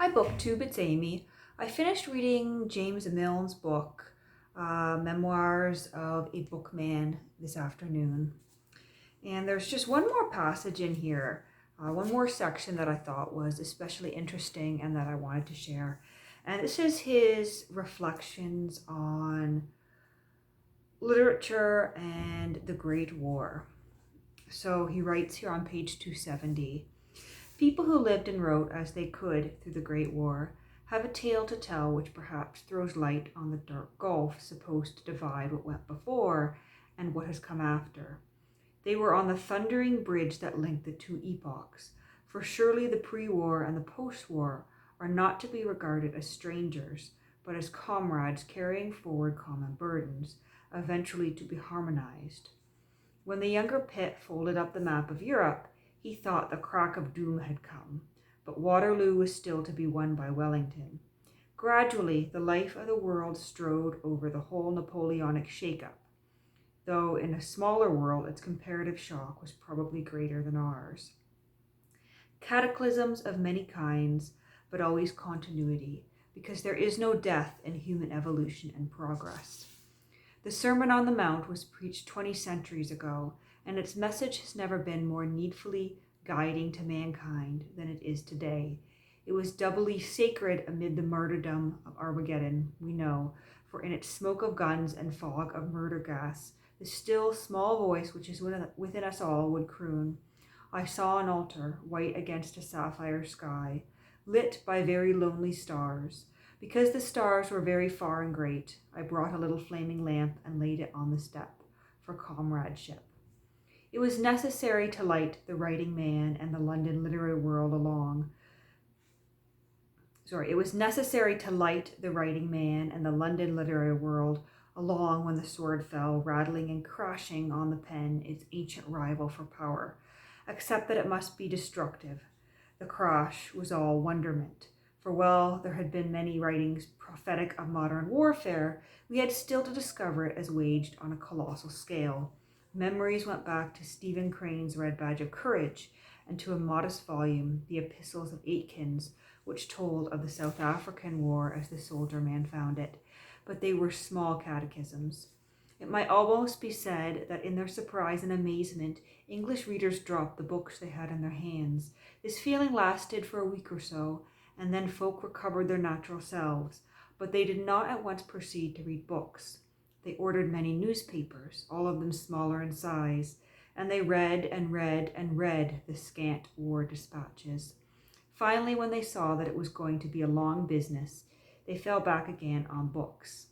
Hi BookTube, it's Amy. I finished reading James Milne's book, Memoirs of a Bookman this afternoon. And there's just one more passage in here, one more section that I thought was especially interesting and that I wanted to share. And this is his reflections on literature and the Great War. So he writes here on page 270. People who lived and wrote as they could through the Great War have a tale to tell which perhaps throws light on the dark gulf supposed to divide what went before and what has come after. They were on the thundering bridge that linked the two epochs, for surely the pre-war and the post-war are not to be regarded as strangers, but as comrades carrying forward common burdens, eventually to be harmonized. When the younger Pitt folded up the map of Europe, he thought the crack of doom had come, but Waterloo was still to be won by Wellington. Gradually, the life of the world strode over the whole Napoleonic shake-up, though in a smaller world its comparative shock was probably greater than ours. Cataclysms of many kinds, but always continuity, because there is no death in human evolution and progress. The Sermon on the Mount was preached 20 centuries ago, and its message has never been more needfully guiding to mankind than it is today. It was doubly sacred amid the martyrdom of Armageddon, we know, for in its smoke of guns and fog of murder gas, the still small voice which is within us all would croon, I saw an altar, white against a sapphire sky, lit by very lonely stars. Because the stars were very far and great, I brought a little flaming lamp and laid it on the step for comradeship. It was necessary to light the writing man and the London literary world along. It was necessary to light the writing man and the London literary world along when the sword fell, rattling and crashing on the pen, its ancient rival for power, except that it must be destructive. The crash was all wonderment. For while there had been many writings prophetic of modern warfare, we had still to discover it as waged on a colossal scale. Memories went back to Stephen Crane's Red Badge of Courage and to a modest volume, The Epistles of Aitken, which told of the South African War as the soldier man found it, but they were small catechisms. It might almost be said that in their surprise and amazement, English readers dropped the books they had in their hands. This feeling lasted for a week or so, and then folk recovered their natural selves, but they did not at once proceed to read books. They ordered many newspapers, all of them smaller in size, and they read and read and read the scant war dispatches. Finally, when they saw that it was going to be a long business, they fell back again on books.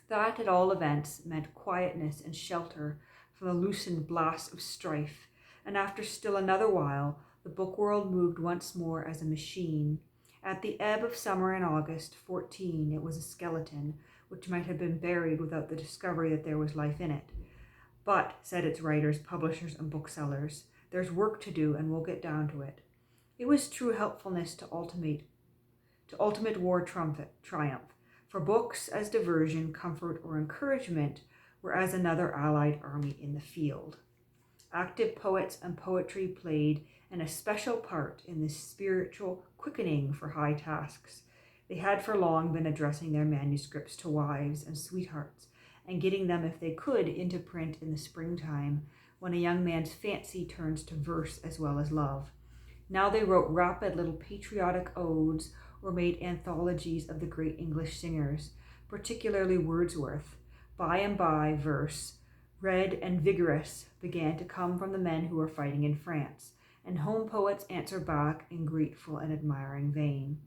That, at all events, meant quietness and shelter from the loosened blast of strife, and after still another while, the book world moved once more as a machine. At the ebb of summer in August 14, it was a skeleton, which might have been buried without the discovery that there was life in it. But, said its writers, publishers, and booksellers, there's work to do and we'll get down to it. It was true helpfulness to ultimate war triumph, for books as diversion, comfort, or encouragement were as another allied army in the field. Active poets and poetry played an especial part in this spiritual quickening for high tasks. They had for long been addressing their manuscripts to wives and sweethearts, and getting them, if they could, into print in the springtime, when a young man's fancy turns to verse as well as love. Now they wrote rapid little patriotic odes or made anthologies of the great English singers, particularly Wordsworth. By and by, verse, red and vigorous, began to come from the men who were fighting in France, and home poets answered back in grateful and admiring vein.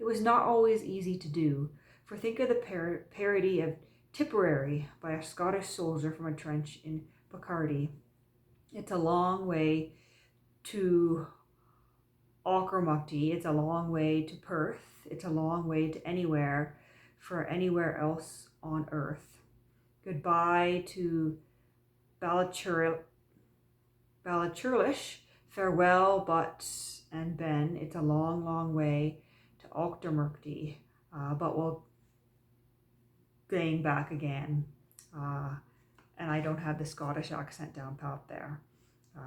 It was not always easy to do, for think of the parody of Tipperary by a Scottish soldier from a trench in Picardy. It's a long way to Auchtermuchty, it's a long way to Perth, it's a long way to anywhere for anywhere else on earth. Goodbye to Balachurlish, farewell but and Ben, it's a long, long way to Auchtermuchty, but we'll gain back again. And I don't have the Scottish accent down pat there,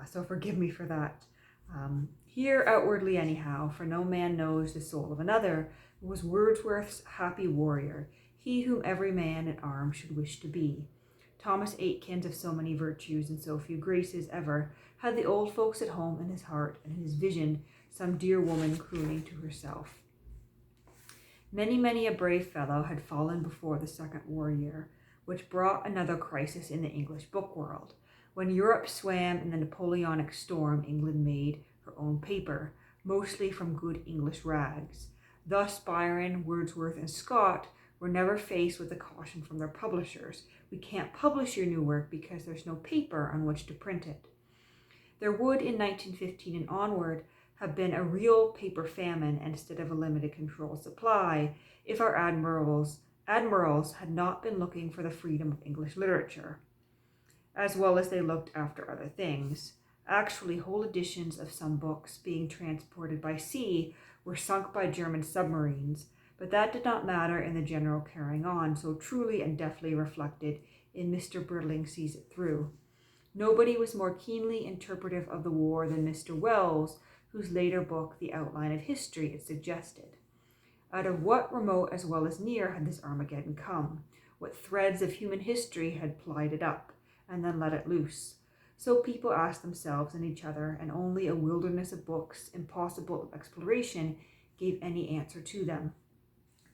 so forgive me for that. Here outwardly anyhow, for no man knows the soul of another, was Wordsworth's happy warrior, he whom every man at arms should wish to be. Thomas Aitken's of so many virtues and so few graces ever had the old folks at home in his heart, and in his vision some dear woman crooning to herself. Many a brave fellow had fallen before the Second War Year, which brought another crisis in the English book world. When Europe swam in the Napoleonic storm, England made her own paper, mostly from good English rags. Thus Byron, Wordsworth, and Scott were never faced with the caution from their publishers: we can't publish your new work because there's no paper on which to print it. There would, in 1915 and onward, have been a real paper famine instead of a limited controlled supply if our admirals had not been looking for the freedom of English literature, as well as they looked after other things. Actually, whole editions of some books being transported by sea were sunk by German submarines, but that did not matter in the general carrying on, so truly and deftly reflected in Mr. Bridling Sees It Through. Nobody was more keenly interpretive of the war than Mr. Wells, whose later book, The Outline of History, it suggested. Out of what remote as well as near had this Armageddon come? What threads of human history had plied it up, and then let it loose? So people asked themselves and each other, and only a wilderness of books, impossible of exploration, gave any answer to them.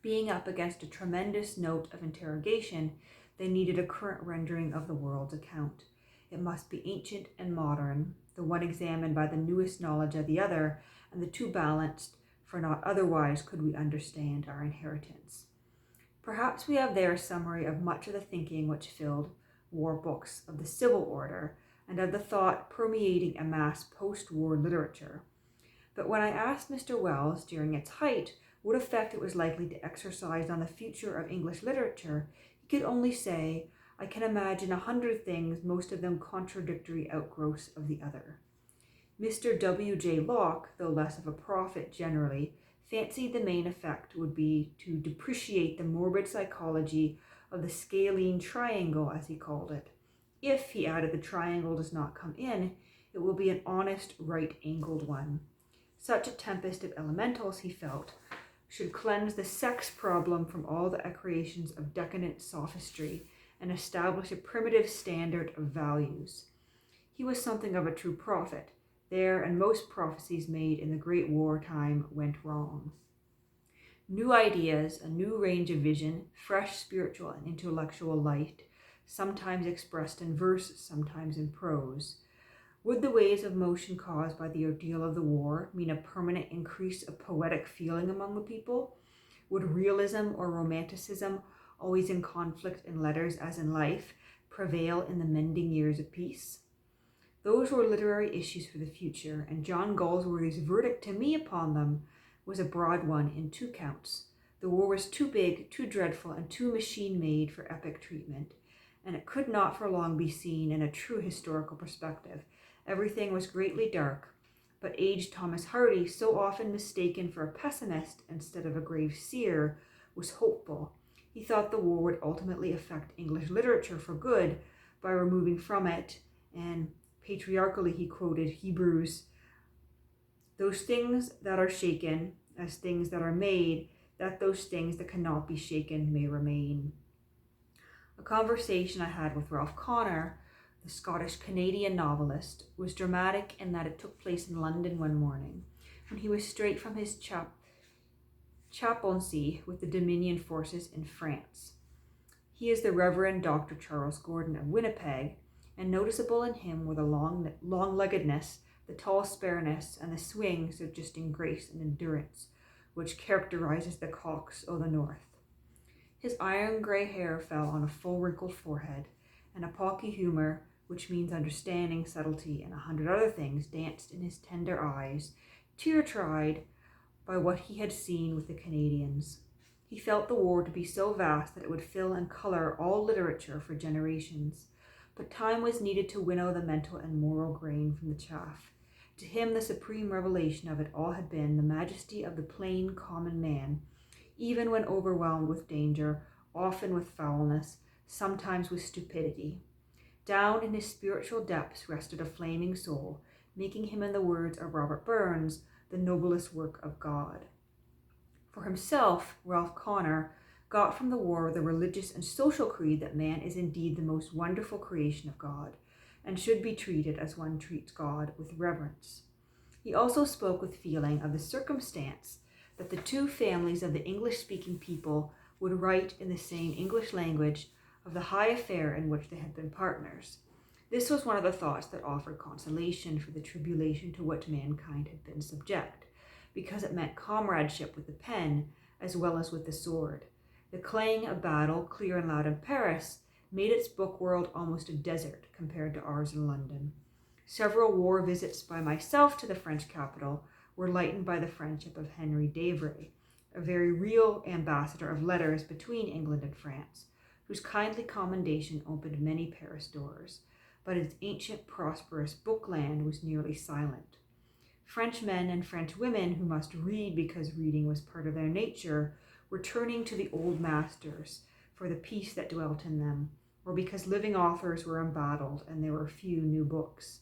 Being up against a tremendous note of interrogation, they needed a current rendering of the world's account. It must be ancient and modern, the one examined by the newest knowledge of the other, and the two balanced, for not otherwise could we understand our inheritance. Perhaps we have there a summary of much of the thinking which filled war books of the civil order, and of the thought permeating a mass post-war literature. But when I asked Mr. Wells during its height what effect it was likely to exercise on the future of English literature, he could only say, I can imagine 100 things, most of them contradictory outgrowths of the other. Mr. W.J. Locke, though less of a prophet generally, fancied the main effect would be to depreciate the morbid psychology of the scalene triangle, as he called it. If, he added, the triangle does not come in, it will be an honest right-angled one. Such a tempest of elementals, he felt, should cleanse the sex problem from all the accretions of decadent sophistry, and establish a primitive standard of values. He was something of a true prophet. There, and most prophecies made in the Great War time went wrong. New ideas, a new range of vision, fresh spiritual and intellectual light, sometimes expressed in verse, sometimes in prose. Would the waves of motion caused by the ordeal of the war mean a permanent increase of poetic feeling among the people? Would realism or romanticism, always in conflict in letters as in life, prevail in the mending years of peace? Those were literary issues for the future, and John Galsworthy's verdict to me upon them was a broad one in 2 counts. The war was too big, too dreadful, and too machine-made for epic treatment, and it could not for long be seen in a true historical perspective. Everything was greatly dark, but aged Thomas Hardy, so often mistaken for a pessimist instead of a grave seer, was hopeful. He thought the war would ultimately affect English literature for good by removing from it, and patriarchally he quoted Hebrews, those things that are shaken as things that are made, that those things that cannot be shaken may remain. A conversation I had with Ralph Connor, the Scottish-Canadian novelist, was dramatic in that it took place in London one morning, when he was straight from his chaplaincy with the Dominion forces in France. He is the Reverend Dr. Charles Gordon of Winnipeg, and noticeable in him were the long-leggedness, the tall spareness, and the swing suggesting grace and endurance, which characterizes the Cox o' the North. His iron grey hair fell on a full wrinkled forehead, and a pawky humour, which means understanding, subtlety, and 100 other things, danced in his tender eyes, tear-tried by what he had seen with the Canadians. He felt the war to be so vast that it would fill and colour all literature for generations, but time was needed to winnow the mental and moral grain from the chaff. To him, the supreme revelation of it all had been the majesty of the plain, common man, even when overwhelmed with danger, often with foulness, sometimes with stupidity. Down in his spiritual depths rested a flaming soul, making him, in the words of Robert Burns, the noblest work of God. For himself, Ralph Connor got from the war the religious and social creed that man is indeed the most wonderful creation of God, and should be treated as one treats God, with reverence. He also spoke with feeling of the circumstance that the two families of the English-speaking people would write in the same English language of the high affair in which they had been partners. This was one of the thoughts that offered consolation for the tribulation to which mankind had been subject, because it meant comradeship with the pen as well as with the sword. The clang of battle, clear and loud in Paris, made its book world almost a desert compared to ours in London. Several war visits by myself to the French capital were lightened by the friendship of Henry d'Avray, a very real ambassador of letters between England and France, whose kindly commendation opened many Paris doors, but its ancient, prosperous bookland was nearly silent. French men and French women who must read because reading was part of their nature were turning to the old masters for the peace that dwelt in them, or because living authors were embattled and there were few new books.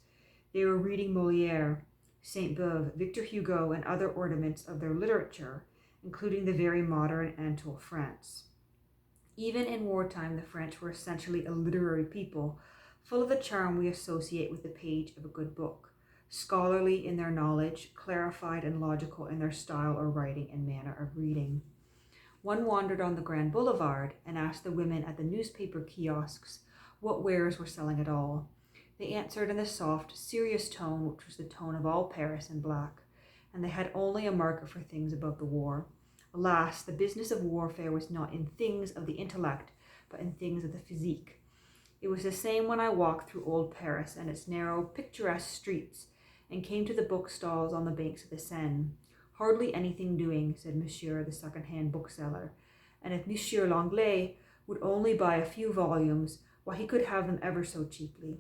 They were reading Molière, Sainte-Beuve, Victor Hugo, and other ornaments of their literature, including the very modern Anatole France. Even in wartime, the French were essentially a literary people, full of the charm we associate with the page of a good book, scholarly in their knowledge, clarified and logical in their style or writing and manner of reading. One wandered on the Grand Boulevard and asked the women at the newspaper kiosks what wares were selling at all. They answered in the soft, serious tone which was the tone of all Paris in black, and they had only a market for things about the war. Alas, the business of warfare was not in things of the intellect, but in things of the physique. It was the same when I walked through old Paris and its narrow, picturesque streets, and came to the bookstalls on the banks of the Seine. Hardly anything doing, said Monsieur the second-hand bookseller, and if Monsieur Langlais would only buy a few volumes, why he could have them ever so cheaply.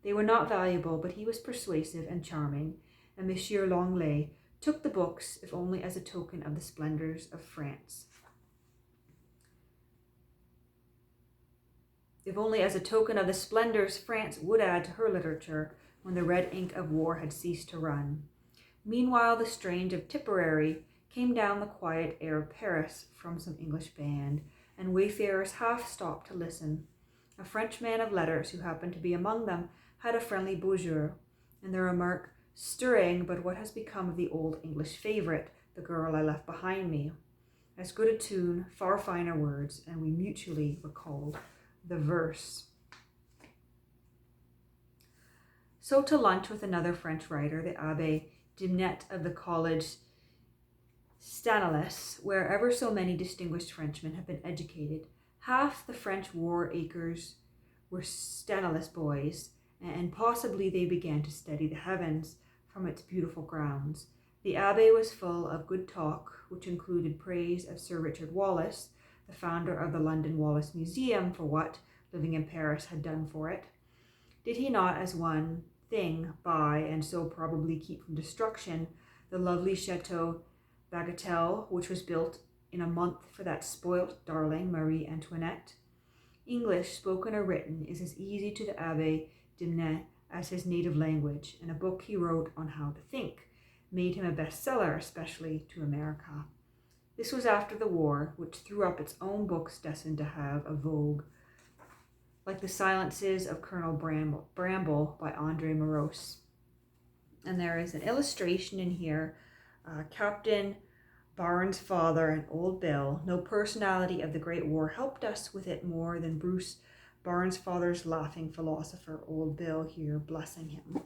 They were not valuable, but he was persuasive and charming, and Monsieur Langlais took the books, if only as a token of the splendors of France. If only as a token of the splendors France would add to her literature when the red ink of war had ceased to run. Meanwhile, the strains of Tipperary came down the quiet air of Paris from some English band, and wayfarers half stopped to listen. A French man of letters who happened to be among them had a friendly bonjour, and the remark, stirring, but what has become of the old English favourite, the girl I left behind me? As good a tune, far finer words, and we mutually recalled the verse. So to lunch with another French writer, the Abbé Dimnet of the college Stanislas, where ever so many distinguished Frenchmen have been educated. Half the French war acres were Stanislas boys, and possibly they began to study the heavens from its beautiful grounds. The Abbé was full of good talk, which included praise of Sir Richard Wallace, the founder of the London Wallace Museum, for what, living in Paris, had done for it. Did he not, as one thing, buy, and so probably keep from destruction, the lovely Chateau Bagatelle, which was built in a month for that spoilt darling Marie Antoinette? English, spoken or written, is as easy to the Abbé Dimnet as his native language, and a book he wrote on how to think made him a bestseller, especially to America. This was after the war, which threw up its own books destined to have a vogue, like The Silences of Colonel Bramble by Andre Morose. And there is an illustration in here, Captain Barnes' father and Old Bill. No personality of the Great War helped us with it more than Bruce Barnes' father's laughing philosopher, Old Bill, here blessing him.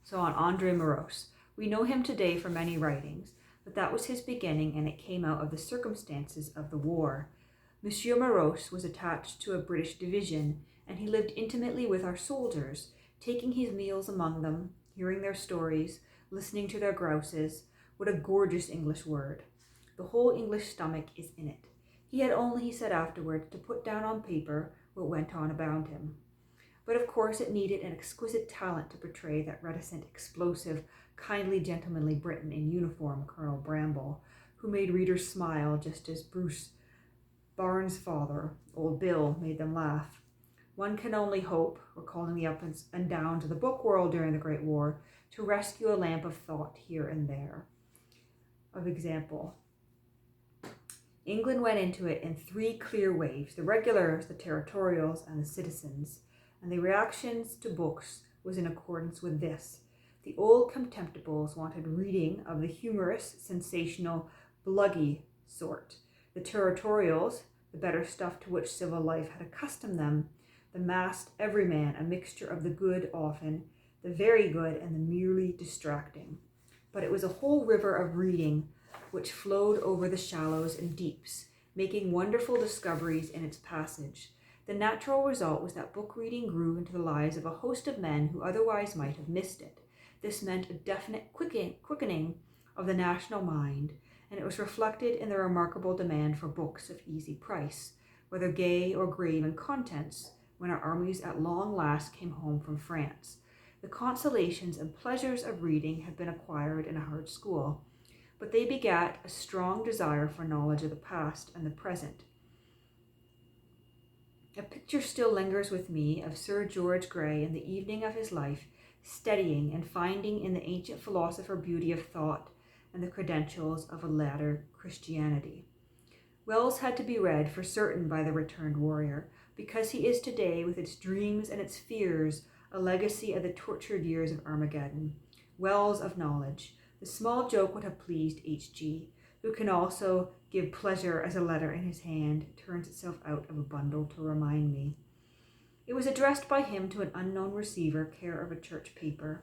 So on Andre Morose. We know him today for many writings, but that was his beginning, and it came out of the circumstances of the war. Monsieur Morose was attached to a British division, and he lived intimately with our soldiers, taking his meals among them, hearing their stories, listening to their grouses. What a gorgeous English word. The whole English stomach is in it. He had only, he said afterwards, to put down on paper what went on about him. But of course it needed an exquisite talent to portray that reticent, explosive, kindly, gentlemanly Briton in uniform, Colonel Bramble, who made readers smile just as Bruce Barnes' father, Old Bill, made them laugh. One can only hope, recalling the up and downs of the book world during the Great War, to rescue a lamp of thought here and there. Of example, England went into it in 3 clear waves: the regulars, the territorials, and the citizens, and the reactions to books was in accordance with this. The old contemptibles wanted reading of the humorous, sensational, bluggy sort. The territorials, the better stuff to which civil life had accustomed them, the massed everyman, a mixture of the good often, the very good, and the merely distracting. But it was a whole river of reading which flowed over the shallows and deeps, making wonderful discoveries in its passage. The natural result was that book reading grew into the lives of a host of men who otherwise might have missed it. This meant a definite quickening of the national mind, and it was reflected in the remarkable demand for books of easy price, whether gay or grave in contents, when our armies at long last came home from France. The consolations and pleasures of reading had been acquired in a hard school, but they begat a strong desire for knowledge of the past and the present. A picture still lingers with me of Sir George Grey in the evening of his life, studying and finding in the ancient philosopher beauty of thought and the credentials of a later Christianity. Wells had to be read for certain by the returned warrior, because he is today, with its dreams and its fears, a legacy of the tortured years of Armageddon. Wells of knowledge. The small joke would have pleased H.G., who can also give pleasure as a letter in his hand turns itself out of a bundle to remind me. It was addressed by him to an unknown receiver, care of a church paper,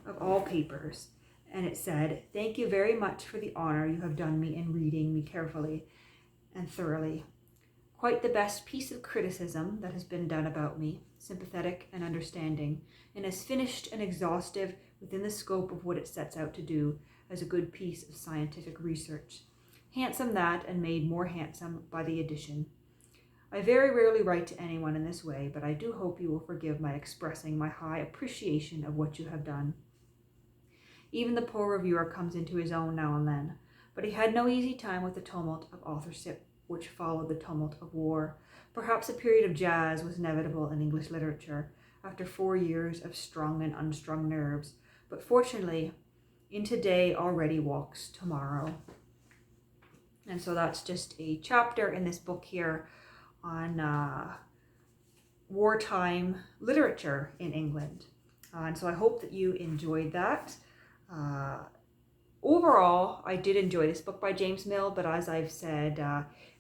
of all papers, and it said, "Thank you very much for the honor you have done me in reading me carefully and thoroughly. Quite the best piece of criticism that has been done about me, sympathetic and understanding, and as finished and exhaustive within the scope of what it sets out to do as a good piece of scientific research. Handsome that, and made more handsome by the addition. I very rarely write to anyone in this way, but I do hope you will forgive my expressing my high appreciation of what you have done." Even the poor reviewer comes into his own now and then, but he had no easy time with the tumult of authorship which followed the tumult of war. Perhaps a period of jazz was inevitable in English literature after 4 years of strung and unstrung nerves, but fortunately, in today already walks tomorrow. And so that's just a chapter in this book here on wartime literature in England. And so I hope that you enjoyed that. Overall, I did enjoy this book by James Milne, but as I've said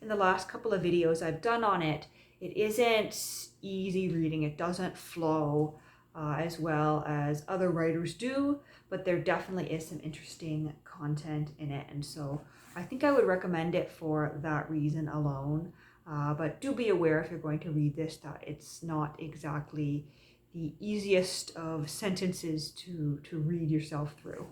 in the last couple of videos I've done on it, it isn't easy reading. It doesn't flow as well as other writers do, but there definitely is some interesting content in it. And so I think I would recommend it for that reason alone. But do be aware if you're going to read this that it's not exactly the easiest of sentences to read yourself through.